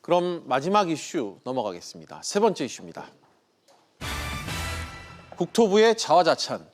그럼 마지막 이슈 넘어가겠습니다. 세 번째 이슈입니다. 국토부의 자화자찬.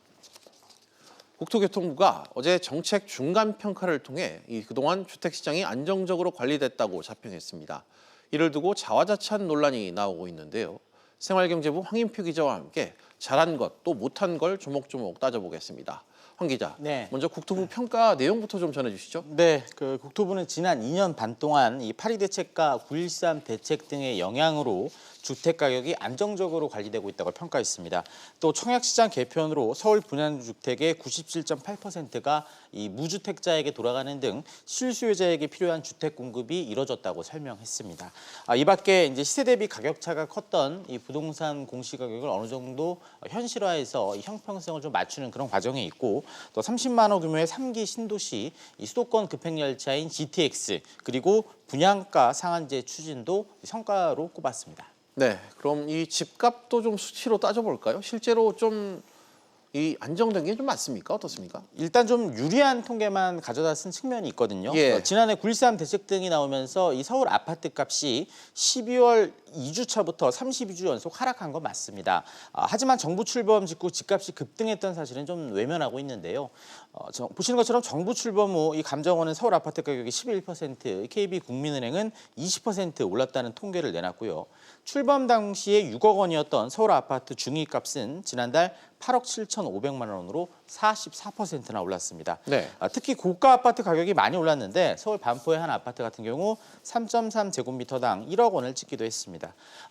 국토교통부가 어제 정책 중간 평가를 통해 그동안 주택시장이 안정적으로 관리됐다고 자평했습니다. 이를 두고 자화자찬 논란이 나오고 있는데요. 생활경제부 황인표 기자와 함께 잘한 것, 또 못한 걸 조목조목 따져보겠습니다. 황 기자, 먼저 국토부 평가 내용부터 좀 전해주시죠. 네, 국토부는 지난 2년 반 동안 이 8.2 대책과 9.13 대책 등의 영향으로 주택 가격이 안정적으로 관리되고 있다고 평가했습니다. 또 청약시장 개편으로 서울 분양주택의 97.8%가 이 무주택자에게 돌아가는 등 실수요자에게 필요한 주택 공급이 이뤄졌다고 설명했습니다. 이 밖에 이제 시세 대비 가격 차가 컸던 이 부동산 공시가격을 어느 정도 현실화해서 이 형평성을 좀 맞추는 그런 과정이 있고, 또 30만 호 규모의 3기 신도시 이 수도권 급행열차인 GTX 그리고 분양가 상한제 추진도 성과로 꼽았습니다. 네, 그럼 이 집값도 좀 수치로 따져볼까요? 실제로 좀 안정된 게 좀 맞습니까? 어떻습니까? 일단 좀 유리한 통계만 가져다 쓴 측면이 있거든요. 지난해 9.13 대책 등이 나오면서 이 서울 아파트 값이 12월 2주차부터 32주 연속 하락한 건 맞습니다. 하지만 정부 출범 직후 집값이 급등했던 사실은 좀 외면하고 있는데요. 보시는 것처럼 정부 출범 후 이 감정원은 서울 아파트 가격이 11%, KB국민은행은 20% 올랐다는 통계를 내놨고요. 출범 당시에 6억 원이었던 서울 아파트 중위값은 지난달 8억 7,500만 원으로 44%나 올랐습니다. 네. 특히 고가 아파트 가격이 많이 올랐는데 서울 반포의 한 아파트 같은 경우 3.3제곱미터당 1억 원을 찍기도 했습니다.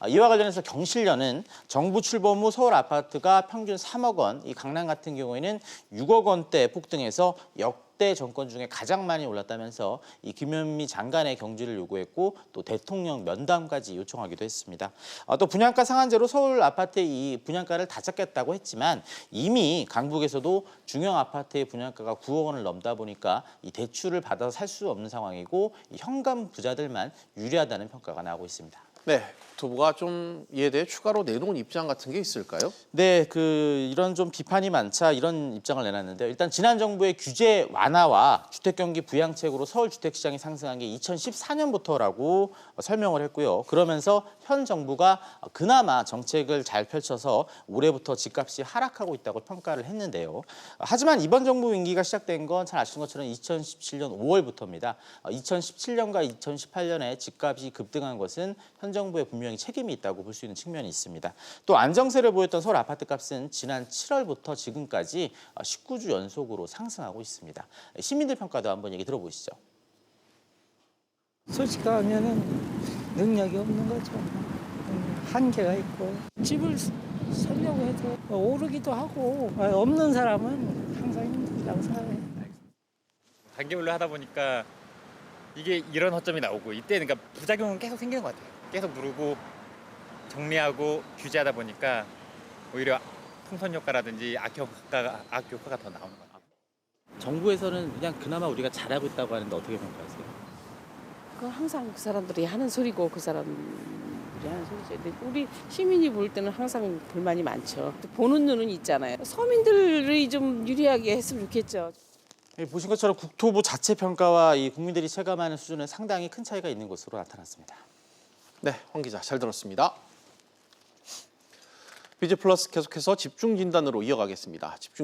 이와 관련해서 경실련은 정부 출범 후 서울 아파트가 평균 3억 원, 이 강남 같은 경우에는 6억 원대 폭등해서 역대 정권 중에 가장 많이 올랐다면서 이 김현미 장관의 경질을 요구했고, 또 대통령 면담까지 요청하기도 했습니다. 또 분양가 상한제로 서울 아파트의 이 분양가를 다잡겠다고 했지만 이미 강북에서도 중형 아파트의 분양가가 9억 원을 넘다 보니까 이 대출을 받아서 살 수 없는 상황이고, 이 현금 부자들만 유리하다는 평가가 나오고 있습니다. 네, 국토부가 좀 이에 대해 추가로 내놓은 입장 같은 게 있을까요? 네, 이런 좀 비판이 많자 이런 입장을 내놨는데요. 일단 지난 정부의 규제 완화와 주택 경기 부양책으로 서울 주택 시장이 상승한 게 2014년부터라고 설명을 했고요. 그러면서 현 정부가 그나마 정책을 잘 펼쳐서 올해부터 집값이 하락하고 있다고 평가를 했는데요. 하지만 이번 정부 임기가 시작된 건 잘 아시는 것처럼 2017년 5월부터입니다. 2017년과 2018년에 집값이 급등한 것은 현 정부의 분명히 책임이 있다고 볼 수 있는 측면이 있습니다. 또 안정세를 보였던 서울 아파트 값은 지난 7월부터 지금까지 19주 연속으로 상승하고 있습니다. 시민들 평가도 한번 얘기 들어보시죠. 솔직하면은 능력이 없는 거죠. 한계가 있고 집을 살려고 해도 오르기도 하고 없는 사람은 항상 힘들다고 생각해요. 단계별로 하다 보니까 이게 이런 허점이 나오고, 이때 그러니까 부작용은 계속 생기는 것 같아요. 계속 누르고 정리하고 규제하다 보니까 오히려 풍선 효과라든지 악효과가 더 나오는 것 같아요. 정부에서는 그냥 그나마 우리가 잘하고 있다고 하는데 어떻게 평가하세요? 그건 항상 그 사람들이 하는 소리고 그 사람들이 하는 소리죠. 근데 우리 시민이 볼 때는 항상 불만이 많죠. 보는 눈은 있잖아요. 서민들이 좀 유리하게 했으면 좋겠죠. 보신 것처럼 국토부 자체 평가와 이 국민들이 체감하는 수준은 상당히 큰 차이가 있는 것으로 나타났습니다. 네, 황 기자 잘 들었습니다. BJ 플러스 계속해서 집중 진단으로 이어가겠습니다.